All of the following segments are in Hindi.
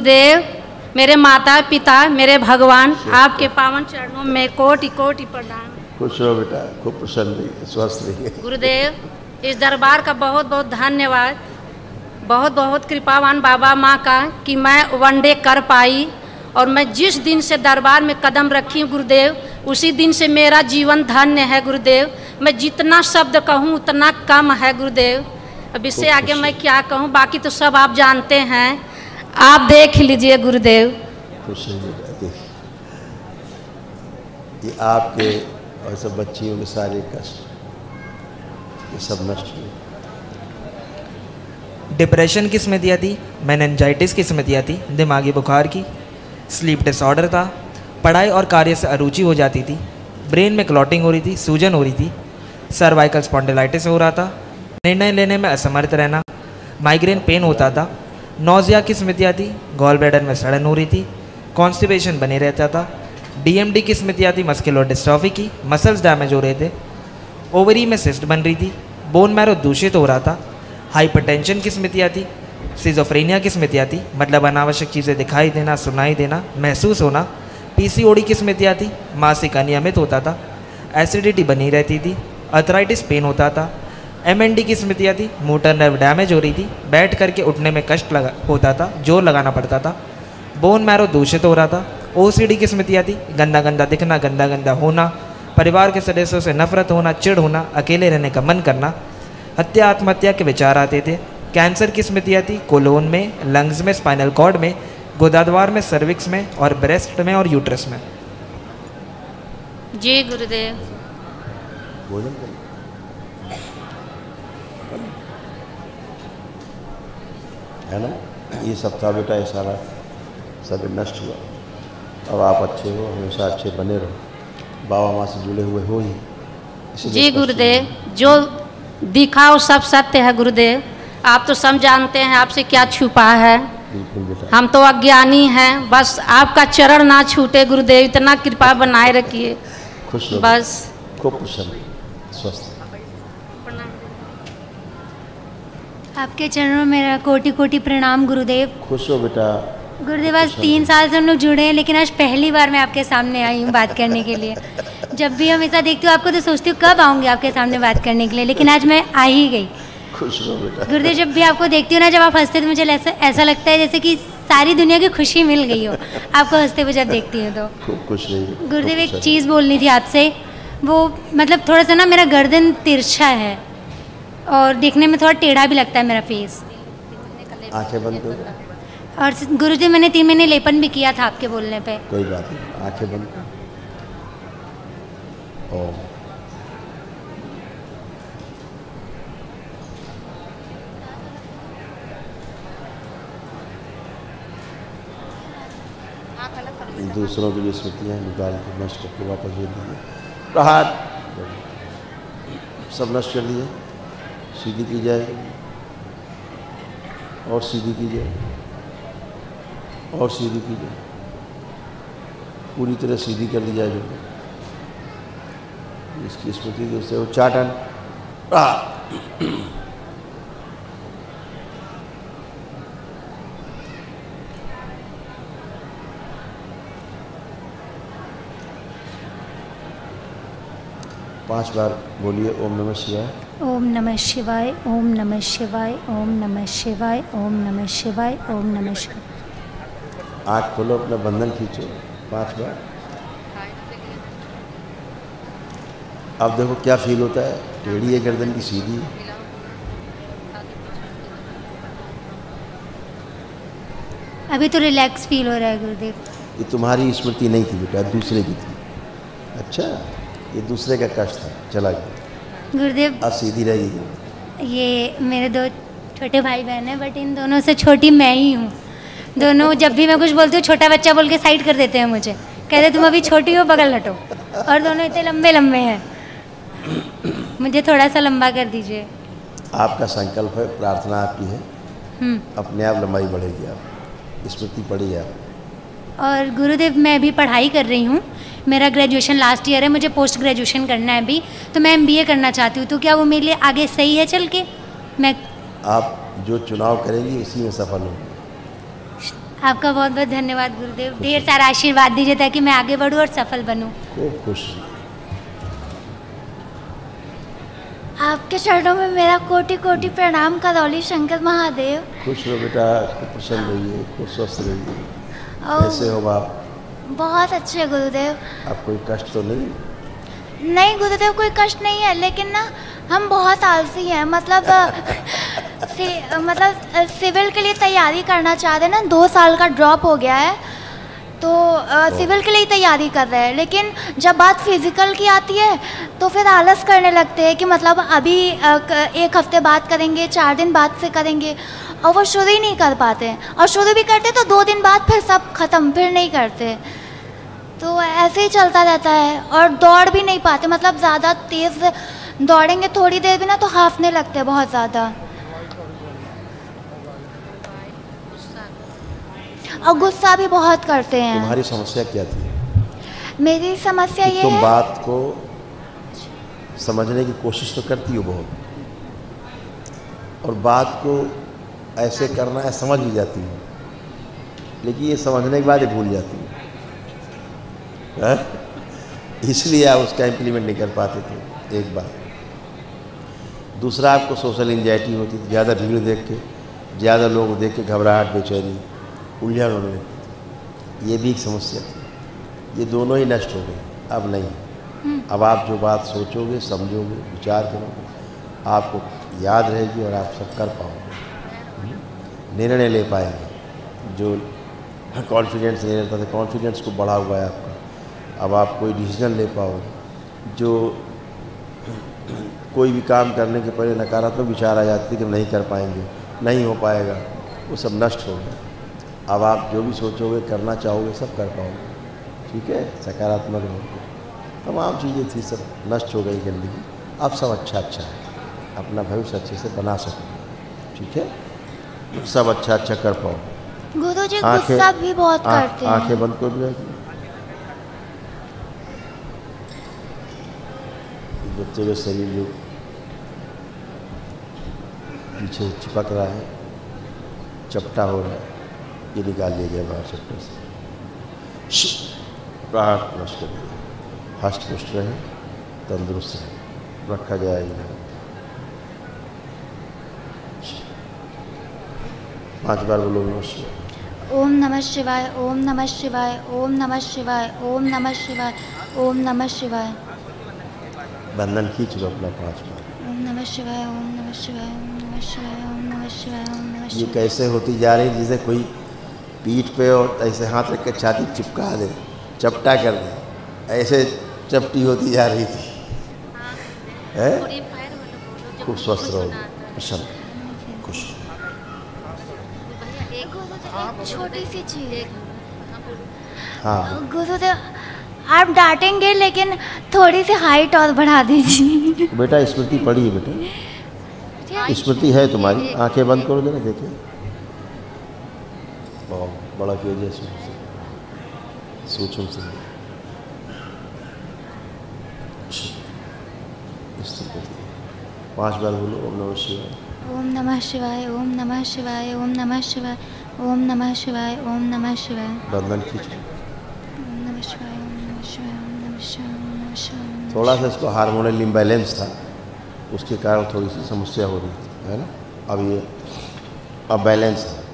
गुरुदेव, मेरे माता पिता, मेरे भगवान, आपके पावन चरणों में कोटि कोटि प्रणाम। खुश रहो बेटा, खूब प्रसन्न रहिए, स्वस्थ रहिए। गुरुदेव, इस दरबार का बहुत बहुत धन्यवाद, बहुत बहुत कृपावान बाबा माँ का कि मैं वनडे कर पाई। और मैं जिस दिन से दरबार में कदम रखी हूँ गुरुदेव, उसी दिन से मेरा जीवन धन्य है गुरुदेव। मैं जितना शब्द कहूँ उतना कम है गुरुदेव। अब इससे आगे मैं क्या कहूँ, बाकी तो सब आप जानते हैं, आप देख लीजिए गुरुदेव। खुश रहिए, ये आपके और सब बच्चियों के सारे कष्ट ये सब नष्ट हुए। डिप्रेशन की स्मृतियाँ थी, मेनिंजाइटिस की स्मृतियाँ थी, दिमागी बुखार की, स्लीप डिसऑर्डर था, पढ़ाई और कार्य से अरुचि हो जाती थी, ब्रेन में क्लॉटिंग हो रही थी, सूजन हो रही थी, सर्वाइकल स्पॉन्डिलाइटिस हो रहा था, निर्णय लेने में असमर्थ रहना, माइग्रेन पेन होता था, नौजिया की स्मृतियाँ थी, गॉल ब्लैडर में सड़न हो रही थी, कॉन्स्टिपेशन बने रहता था, डीएमडी की स्मृतियाँ थी, मस्कुलर डिस्ट्रॉफी की, मसल्स डैमेज हो रहे थे, ओवरी में सिस्ट बन रही थी, बोन मैरो दूषित हो रहा था, हाइपरटेंशन की स्मृतियाँ थी, सिजोफ्रेनिया की स्मृतियाँ थी, मतलब अनावश्यक चीज़ें दिखाई देना, सुनाई देना, महसूस होना, पीसीओडी की स्मृतियाँ थी, मासिक अनियमित होता था, एसिडिटी बनी रहती थी, अर्थराइटिस पेन होता था, एमएनडी की स्मृतियाँ थी, मोटर नर्व डैमेज हो रही थी, बैठ करके उठने में कष्ट होता था, जोर लगाना पड़ता था, बोन मैरो दूषित हो रहा था, ओसीडी की स्मृतियाँ थी, गंदा गंदा दिखना, गंदा गंदा होना, परिवार के सदस्यों से नफरत होना, चिढ़ होना, अकेले रहने का मन करना, हत्या आत्महत्या के विचार आते थे, कैंसर की स्मृतियाँ थी, कोलोन में, लंग्स में, स्पाइनल कॉर्ड में, गुदाद्वार में, सर्विक्स में और ब्रेस्ट में और यूट्रस में। जी गुरुदेव। भोजन करिए। है ना, ये सब था बेटा, ये सारा सब नष्ट हुआ। अब आप अच्छे हो, हमेशा अच्छे बने रहो, बाबा माँ से जुड़े हुए हो ही। जी गुरुदेव, जो दिखा वो सब सत्य है गुरुदेव, आप तो सब जानते हैं, आपसे क्या छुपा है। बिल्कुल बेटा, हम तो अज्ञानी हैं, बस आपका चरण ना छूटे गुरुदेव, इतना कृपा बनाए रखिए। खुश रहो, बस खूब प्रसन्न, स्वस्थ। आपके चरणों में मेरा कोटि कोटि प्रणाम गुरुदेव। खुश हो बेटा। गुरुदेव, आज 3 साल से हम लोग जुड़े हैं, लेकिन आज पहली बार मैं आपके सामने आई हूँ बात करने के लिए। जब भी हमेशा देखती हूँ आपको तो सोचती हूँ कब आऊँगी आपके सामने बात करने के लिए, लेकिन आज मैं आ ही गई। खुश रहो बेटा। गुरुदेव, जब भी आपको देखती हूँ ना, जब आप हंसते तो मुझे ऐसा लगता है जैसे कि सारी दुनिया की खुशी मिल गई हो आपको हंसते हुए जब देखती हूँ तो। खूब खुश रहिए। गुरुदेव, एक चीज़ बोलनी थी आपसे, वो मतलब थोड़ा सा ना मेरा गर्दन तिरछा है और देखने में थोड़ा टेढ़ा भी लगता है मेरा फेस। आंखें बंद करो। और गुरुजी, मैंने 3 महीने लेपन भी किया था आपके बोलने पे। कोई बात नहीं, आंखें बंद करो। ओम। दूसरों की जो स्मृतियाँ निकाल के नष्ट करके वापस दे दीजिए। प्रहार सब नष्ट कर दिए, सीधी की जाए और सीधी की जाए और सीधी की जाए, पूरी तरह सीधी कर दी जाए। जो इसकी स्मृति जैसे उच्चाटन, प्रहार। 5 बार बोलिए ओम नमः शिवाय। ओम नमः शिवाय, ओम नमः शिवाय, ओम नमः शिवाय, ओम नमः शिवाय, ओम नमः शिवाय। आँख खोलो, अपना बंधन खींचो 5 बार। अब देखो क्या फील होता है, टेढ़ी है गर्दन की सीधी। अभी तो रिलैक्स फील हो रहा है गुरुदेव। ये तुम्हारी स्मृति नहीं थी बेटा, दूसरे की थी। अच्छा, ये दूसरे का कष्ट था, चला गया। गुरुदेव, अब सीधी रहेगी। ये मेरे 2 छोटे भाई बहन हैं, बट इन दोनों से छोटी मैं ही हूँ। दोनों जब भी मैं कुछ बोलती हूँ, छोटा बच्चा बोल के साइड कर देते हैं मुझे, कहते तुम अभी छोटी हो, बगल हटो। और दोनों इतने लंबे लंबे हैं, मुझे थोड़ा सा लंबा कर दीजिए। आपका संकल्प है, प्रार्थना आपकी है, अपने आप लंबाई बढ़ेगी, आप स्मृति पड़ी आप। और गुरुदेव, मैं अभी पढ़ाई कर रही हूँ, मेरा ग्रेजुएशन लास्ट ईयर है, मुझे पोस्ट ग्रेजुएशन करना है अभी, तो मैं MBA करना चाहती हूँ। तो क्या वो मेरे लिए आगे सही है चल के? मैं आप जो चुनाव करेंगी उसी में सफल होंगे। आपका बहुत बहुत धन्यवाद गुरुदेव। ढेर सारा आशीर्वाद दीजिए ताकि मैं आगे बढ़ूँ और सफल बनूँ। खूब खुश रहिए। आपके चरणों में मेरा कोटि कोटि प्रणाम करौली शंकर महादेव। खुश रहो बेटा, खूब प्रसन्न रहिए, खूब स्वस्थ रहिए। और कैसे हो बाप? बहुत अच्छे गुरुदेव। आप कोई कष्ट तो नहीं? नहीं गुरुदेव, कोई कष्ट नहीं है, लेकिन ना हम बहुत आलसी हैं। मतलब सिविल के लिए तैयारी करना चाह रहे हैं ना, 2 साल का ड्रॉप हो गया है, तो सिविल के लिए तैयारी कर रहे हैं। लेकिन जब बात फिजिकल की आती है तो फिर आलस करने लगते हैं कि मतलब अभी 1 हफ्ते बाद करेंगे, 4 दिन बाद से करेंगे, और वो शुरू ही नहीं कर पाते। और शुरू भी करते तो 2 दिन बाद फिर सब ख़त्म, फिर नहीं करते। तो ऐसे ही चलता रहता है और दौड़ भी नहीं पाते। मतलब ज़्यादा तेज़ दौड़ेंगे थोड़ी देर भी ना तो हांफने लगते हैं बहुत ज़्यादा, और गुस्सा भी बहुत करते हैं। तुम्हारी समस्या क्या थी? मेरी समस्या ये तुम है, बात को समझने की कोशिश तो करती हो बहुत, और बात को ऐसे करना है समझ भी जाती हो, लेकिन ये समझने के बाद ही भूल जाती हो, इसलिए आप उसका इम्प्लीमेंट नहीं कर पाते थे। एक बात। दूसरा, आपको सोशल एंजाइटी होती थी, ज़्यादा भीड़ देख के, ज़्यादा लोग देख के घबराहट, बेचैनी, उलझन होने लगती। ये भी एक समस्या थी। ये दोनों ही नष्ट हो गए, अब नहीं। अब आप जो बात सोचोगे, समझोगे, विचार करोगे, आपको याद रहेगी और आप सब कर पाओगे, निर्णय ले पाएंगे। जो कॉन्फिडेंस नहीं रहता था, कॉन्फिडेंस को बढ़ा हुआ है आपका। अब आप कोई डिसीजन ले पाओगे। जो कोई भी काम करने के पहले नकारात्मक विचार आ जाते थे कि नहीं कर पाएंगे, नहीं हो पाएगा, वो सब नष्ट हो गया। अब आप जो भी सोचोगे, करना चाहोगे, सब कर पाओगे। ठीक है, सकारात्मक रहोगे। तमाम चीज़ें थी, सब नष्ट हो गई गंदगी। अब सब अच्छा है, अपना भविष्य अच्छे से बना सकोगे। ठीक है, सब अच्छा कर पाओगे। गुरुजी गुस्सा भी बहुत करते हैं। आंखें बंद कर जाएगी। बच्चे का शरीर जो पीछे चिपक रहा है, चपटा हो रहा है, ये निकाल लिया जाए बाहर चपटे से। प्राण नष्ट कर दिया। हष्ट पुष्ट रहे, तंदुरुस्त रहे, रखा जाएगा। 5 बार बोलो नमः शिवाय। ओम नमः शिवाय, ओम नमः शिवाय, ओम नमः शिवाय, ओम नमः शिवाय, ओम नमः शिवाय। बंधन खींच लो अपना 5 बार। ओम नमः शिवाय, ओम नमः शिवाय, ओम नमः शिवाय, ओम नमः शिवाय, ओम नमः ये शिवाय। कैसे होती जा रही, जैसे कोई पीठ पे और ऐसे हाथ रख के छाती चिपका दे, चपटा कर दे, ऐसे चपटी होती जा रही थी। है? खूब स्वस्थ रहो, प्रसन्न, खुश। एक छोटी सी चीज। हाँ, गुरुदेव आप डांटेंगे लेकिन थोड़ी सी हाइट और बढ़ा दीजिए। बेटा स्मृति पड़ी है बेटा, स्मृति है तुम्हारी। आंखें बंद करो जरा, देखिए। बहुत बड़ा कीजिए, सूक्ष्म से स्थिर कर दिया। 5 बार बोलो ओम नमः शिवाय। ओम नमः शिवाय, ओम नमः शिवाय, ओम नमः शिवाय, ओम नमः शिवाय, ओम नमः शिवाय। बंधन खींचो। ओम नमः शिवाय, ओम नमः शिवाय, ओम नमः शिवाय, ओम नमः शिवाय। थोड़ा सा इसको हार्मोनल इम्बैलेंस था, उसके कारण थोड़ी सी समस्या हो रही थी, है ना। अब बैलेंस है।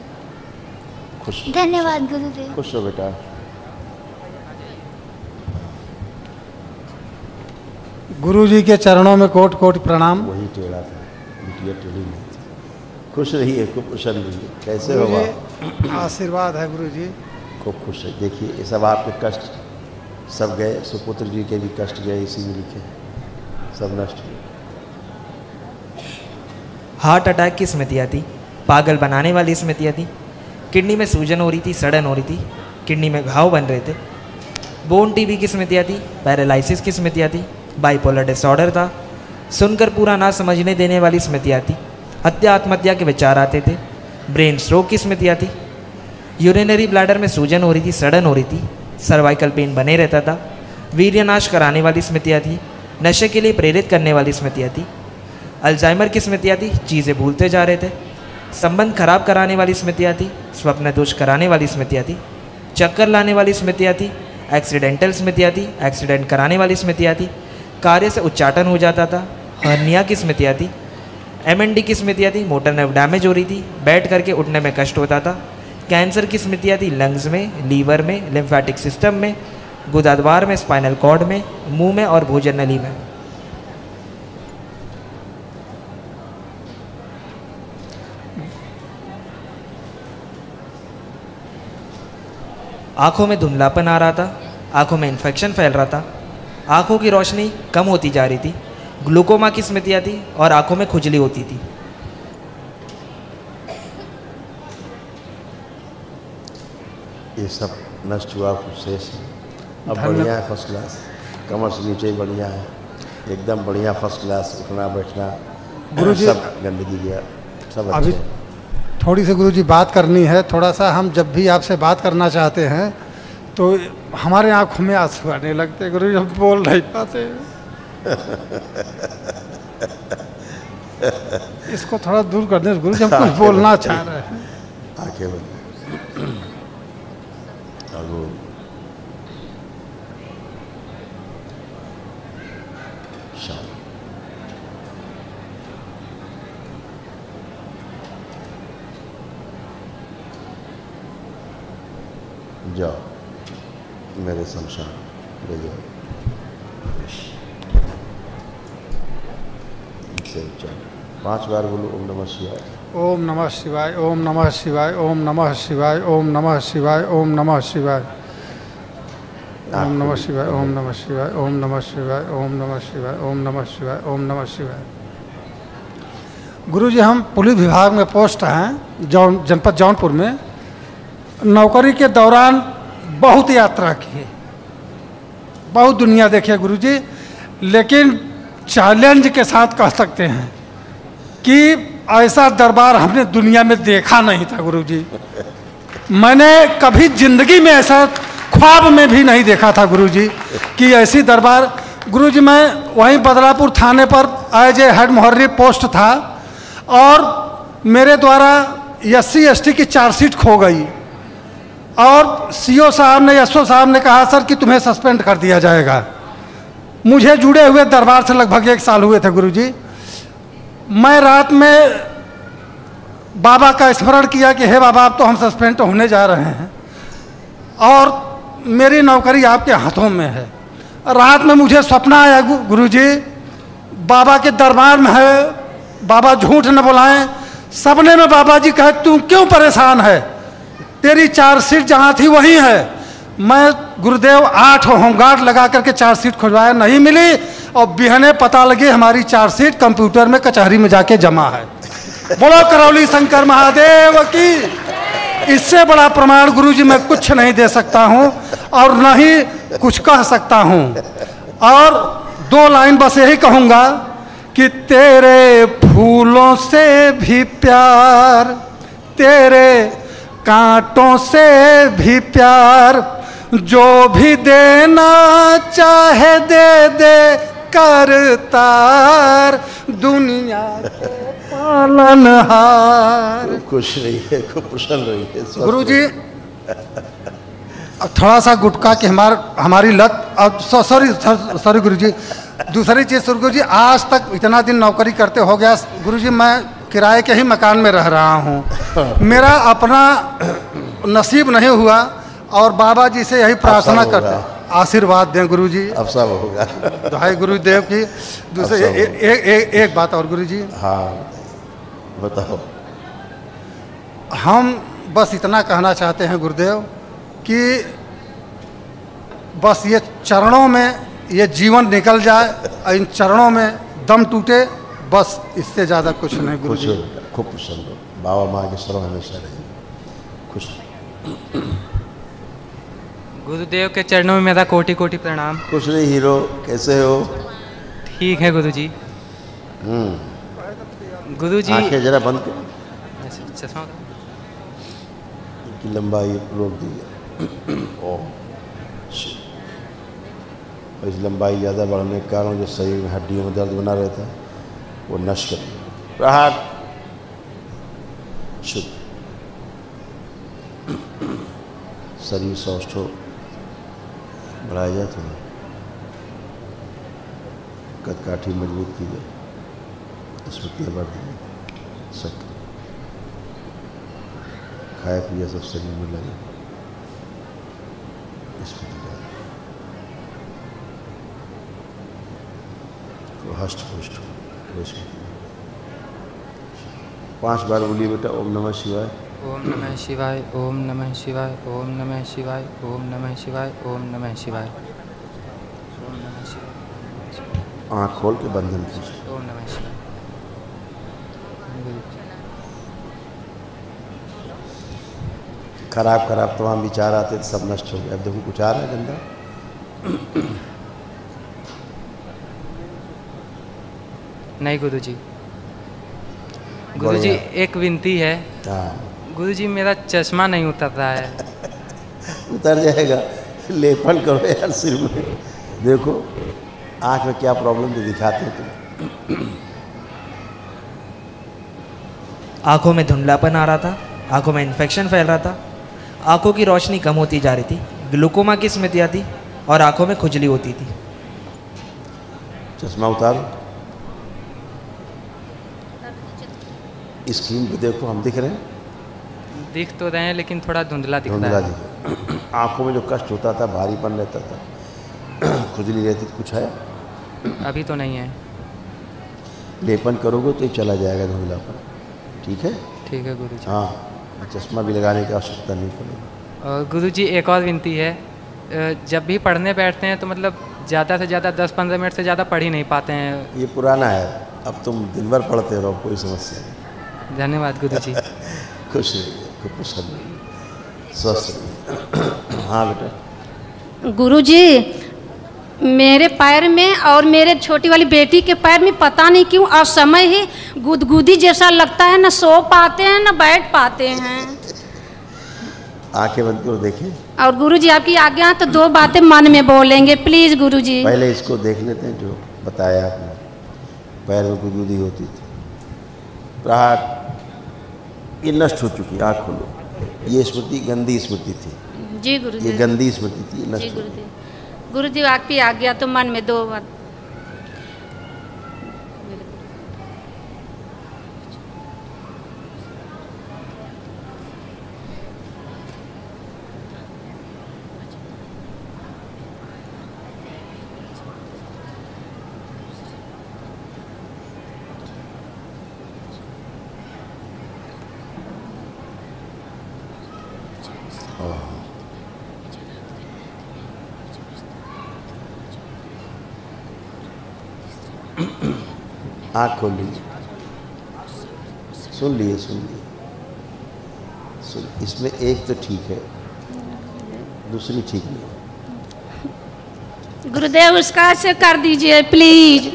खुश। धन्यवाद गुरुदेव। खुश हो बेटा। गुरुजी के चरणों में कोटि कोटि प्रणाम। वही टेढ़ा था, बिटिया टेढ़ी नहीं थी। खुश रहिए, खूब प्रसन्न रहिए। कैसे हो आप? आशीर्वाद है गुरुजी। खूब खुश है। देखिए, ये सब आपके कष्ट सब गए, सुपुत्र जी के भी कष्ट गए, इसी में लिखे, सब नष्ट हुए। हार्ट अटैक की स्मृतियाँ थी, पागल बनाने वाली स्मृतियाँ थी, किडनी में सूजन हो रही थी, सड़न हो रही थी, किडनी में घाव बन रहे थे, बोन टीबी की स्मृतियाँ थी, पैरालिसिस की स्मृतियाँ थी, बाइपोलर डिसऑर्डर था, सुनकर पूरा ना समझने देने वाली स्मृतियाँ थी, हत्या आत्महत्या के विचार आते थे, ब्रेन स्ट्रोक की स्मृतियाँ थी, यूरिनरी ब्लैडर में सूजन हो रही थी, सड़न हो रही थी, सर्वाइकल पेन बने रहता था, वीर्यनाश कराने वाली स्मृतियाँ थी, नशे के लिए प्रेरित करने वाली स्मृतियाँ थी, अल्जाइमर की स्मृतियाँ थी, चीज़ें भूलते जा रहे थे, संबंध खराब कराने वाली स्मृतियाँ थी, स्वप्न दोष कराने वाली स्मृतियाँ थी, चक्कर लाने वाली स्मृतियाँ थी, एक्सीडेंटल स्मृतियाँ थी, एक्सीडेंट कराने वाली स्मृतियाँ थी, कार्य से उच्चाटन हो जाता था, हर्निया की स्मृतियाँ थी, MND की स्मृतियाँ थी, मोटर नर्व डैमेज हो रही थी, बैठ करके उठने में कष्ट होता था, कैंसर की स्मृतियाँ थी, लंग्स में, लीवर में, लिम्फेटिक सिस्टम में, गुदाद्वार में, स्पाइनल कॉर्ड में, मुंह में और भोजन नली में। आँखों में धुंधलापन आ रहा था, आँखों में इन्फेक्शन फैल रहा था, आँखों की रोशनी कम होती जा रही थी, ग्लूकोमा की स्मृतियाँ थी और आँखों में खुजली होती थी। ये सब नष्ट हुआ, कुछ शेष है। अब बढ़िया है, फर्स्ट क्लास, कमर से नीचे ही बढ़िया है, एकदम बढ़िया फर्स्ट क्लास, उठना बैठना गुरुजी सब गंदगी गया, सब अभी अच्छे। थोड़ी सी गुरुजी बात करनी है, थोड़ा सा हम जब भी आपसे बात करना चाहते हैं तो हमारे आंखों में आंसू आने लगते हैं गुरुजी, हम बोल नहीं पाते। इसको थोड़ा दूर कर दें गुरुजी, हम कुछ बोलना चाह रहे हैं। आंखें बंद और वो शांत। जाओ मेरे शमशान ले जाओ। इनसे उच्चारण 5 बार बोलो ओम नमः शिवाय। ओम नमः शिवाय, ओम नमः शिवाय, ओम नमः शिवाय, ओम नमः शिवाय, ओम नमः शिवाय, ओम नमः शिवाय, ओम नमः शिवाय, ओम नमः शिवाय, ओम नमः शिवाय, ओम नमः शिवाय, ओम नमः शिवाय। गुरुजी हम पुलिस विभाग में पोस्ट हैं जनपद जौनपुर में। नौकरी के दौरान बहुत यात्रा की, बहुत दुनिया देखी है गुरुजी, लेकिन चैलेंज के साथ कह सकते हैं कि ऐसा दरबार हमने दुनिया में देखा नहीं था गुरुजी। मैंने कभी जिंदगी में ऐसा ख्वाब में भी नहीं देखा था गुरुजी कि ऐसी दरबार। गुरुजी मैं वहीं बदलापुर थाने पर एज ए हेड मुहर्री पोस्ट था और मेरे द्वारा SC ST की चार्जशीट खो गई और CO साहब ने, SO साहब ने कहा सर कि तुम्हें सस्पेंड कर दिया जाएगा। मुझे जुड़े हुए दरबार से लगभग 1 साल हुए थे गुरुजी। मैं रात में बाबा का स्मरण किया कि हे बाबा अब तो हम सस्पेंड होने जा रहे हैं और मेरी नौकरी आपके हाथों में है। रात में मुझे सपना आया गुरुजी बाबा के दरबार में है, बाबा झूठ न बुलाएं। सपने में बाबा जी कहे तू क्यों परेशान है, तेरी चार्जशीट जहाँ थी वहीं है। मैं गुरुदेव 8 होमगार्ड लगा करके चार्जशीट खुजवाया, नहीं मिली और बिहने पता लगे हमारी चार्जशीट कंप्यूटर में कचहरी में जाके जमा है। बोलो करौली शंकर महादेव की। इससे बड़ा प्रमाण गुरुजी मैं कुछ नहीं दे सकता हूँ और न ही कुछ कह सकता हूँ। और 2 लाइन बस यही कहूँगा कि तेरे फूलों से भी प्यार, तेरे कांटों से भी प्यार, जो भी देना चाहे दे दे करतार, दुनिया के पालनहार। खुश रहिए, खूब प्रसन्न रहिए गुरुजी। अब थोड़ा सा गुटखा की हमारी लत। अब सॉरी गुरुजी, दूसरी चीज़ गुरुजी, आज तक इतना दिन नौकरी करते हो गया गुरुजी, मैं किराए के ही मकान में रह रहा हूँ। मेरा अपना नसीब नहीं हुआ और बाबा जी से यही प्रार्थना करते, आशीर्वाद दें गुरुजी। अब सब होगा। दुहाई गुरुदेव की। दूसरे एक बात और गुरुजी। हाँ बताओ। हम बस इतना कहना चाहते हैं गुरुदेव कि बस ये चरणों में ये जीवन निकल जाए, इन चरणों में दम टूटे, बस इससे ज़्यादा कुछ नहीं गुरुजी। खूब प्रसन्न हो, बाबा माँ के शरण हमेशा रहे, खुश। गुरुदेव के चरणों में मेरा कोटि कोटि प्रणाम। कुछ नहीं हीरो, कैसे हो? ठीक है गुरुजी। गुरुजी आंखें जरा बंद कर, चश्मा की लंबाई रोक दी। ओह इस लंबाई ज़्यादा बढ़ने के कारण जो शरीर में हड्डियों में दर्द बना रहता है वो नष्ट कर दिया। प्रहार शुद्ध। शरीर सौष्ठ हो, बढ़ाया जाए थोड़ा, कदकाठी मजबूत की जाए, स्मृतियाँ बढ़ दी, सक्रिय खाया पिया सब शरीर में लगे, स्मृति तो हष्ट पुष्ट हो, स्मृति। 5 बार बोलिए बेटा, ओम नमः शिवाय। ओम नमः शिवाय, ओम नमः शिवाय, ओम नमः शिवाय, ओम नमः शिवाय, ओम नमः शिवाय, ओम नमः शिवाय। आँख खोल के बंधन कीजिए। ओम नमः शिवाय। खराब खराब तमाम विचार आते थे, सब नष्ट हो गया। अब देखो कुछ आ रहा है गंदा? नहीं गुरुजी। गुरुजी एक विनती है। हाँ, गुरुजी मेरा चश्मा नहीं उतर रहा है। उतर जाएगा, लेपन करो यार सिर में। देखो आँख में क्या प्रॉब्लम तो दिखाते हैं तुम। आंखों में धुंधलापन आ रहा था, आंखों में इन्फेक्शन फैल रहा था, आंखों की रोशनी कम होती जा रही थी, ग्लूकोमा की स्मृतियाँ थी और आंखों में खुजली होती थी। चश्मा उतारो, स्क्रीन पे देखो, हम दिख रहे हैं? दिख तो रहे हैं लेकिन थोड़ा धुंधला दिख धुंधला रहा है। दिखे। आँखों में जो कष्ट होता था, भारीपन रहता था, खुजली रहती थी, कुछ है? अभी तो नहीं है। लेपन करोगे तो ये चला जाएगा धुंधलापन। ठीक है? ठीक है गुरुजी। हाँ, चश्मा भी लगाने की आवश्यकता नहीं पड़ेगी। और गुरुजी एक और विनती है, जब भी पढ़ने बैठते हैं तो मतलब ज़्यादा से ज़्यादा 10-15 मिनट से ज़्यादा पढ़ ही नहीं पाते हैं। ये पुराना है, अब तुम दिन भर पढ़ते रहो, कोई समस्या नहीं। धन्यवाद गुरुजी। खुश रहिए, खूब प्रसन्न रहिए, स्वस्थ रहिए। हाँ बेटा। गुरुजी, मेरे पैर में और मेरे छोटी वाली बेटी के पैर में पता नहीं क्यों असमय ही गुदगुदी जैसा लगता है, ना सो पाते हैं ना बैठ पाते हैं। आंखें बंद करो, देखिए। और गुरुजी आपकी आज्ञा है तो 2 बातें मन में बोलेंगे प्लीज गुरुजी। पहले इसको देख लेते हैं जो बताया आपने। पैर में गुदगुदी होती थी, राहत, ये नष्ट हो चुकी। आँख खोलो, ये स्मृति गंदी स्मृति थी। जी गुरुजी। ये गंदी स्मृति थी, जी नष्ट हो गुरुजी। गुरुजी आपकी आज्ञा तो मन में 2 बात। आँख खोल लीजिए, सुन लिए, सुन लिए, सुन। इसमें एक तो ठीक है, दूसरी ठीक नहीं है। गुरुदेव उसका से कर दीजिए प्लीज।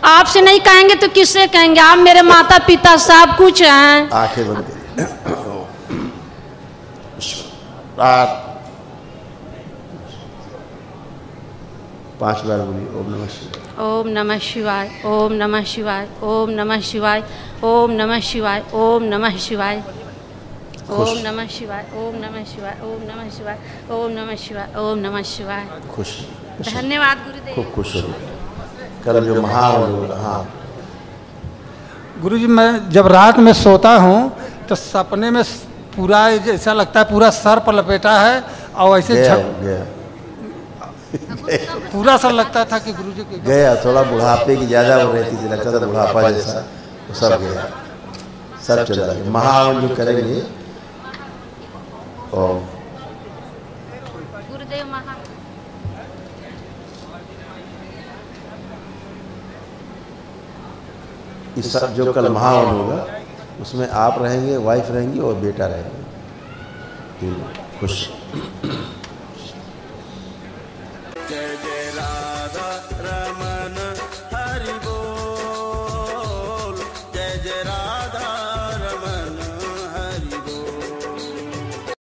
आपसे नहीं कहेंगे तो किससे कहेंगे? आप मेरे माता पिता सब कुछ हैं। आंखें बंद करिए। 5 बार बोलिए, ओम नमः शिवाय। ओम नमः शिवाय, ओम नमः शिवाय, ओम नमः शिवाय, ओम नमः शिवाय, ओम नमः शिवाय, ओम नमः शिवाय, ओम नमः शिवाय, ओम नमः शिवाय, ओम नमः शिवाय, ओम नमः शिवाय। खुश। धन्यवाद गुरुदेव। खूब खुश हो। कल जो महान। हाँ गुरुजी, मैं जब रात में सोता हूँ तो सपने में पूरा ऐसा लगता है पूरा सर पर लपेटा है और ऐसे गया पूरा सा लगता था कि गुरुजी के गया। थोड़ा बुढ़ापे की ज़्यादा वो रहती थी, लगता था बुढ़ापा जैसा, तो सब गया, सब चला गया। महान जो करेंगे। और गुरुदेव महा इस जो कल महावन होगा उसमें आप रहेंगे, वाइफ रहेंगी और बेटा रहेंगे, तीनों खुश। जय जय राधा रमण।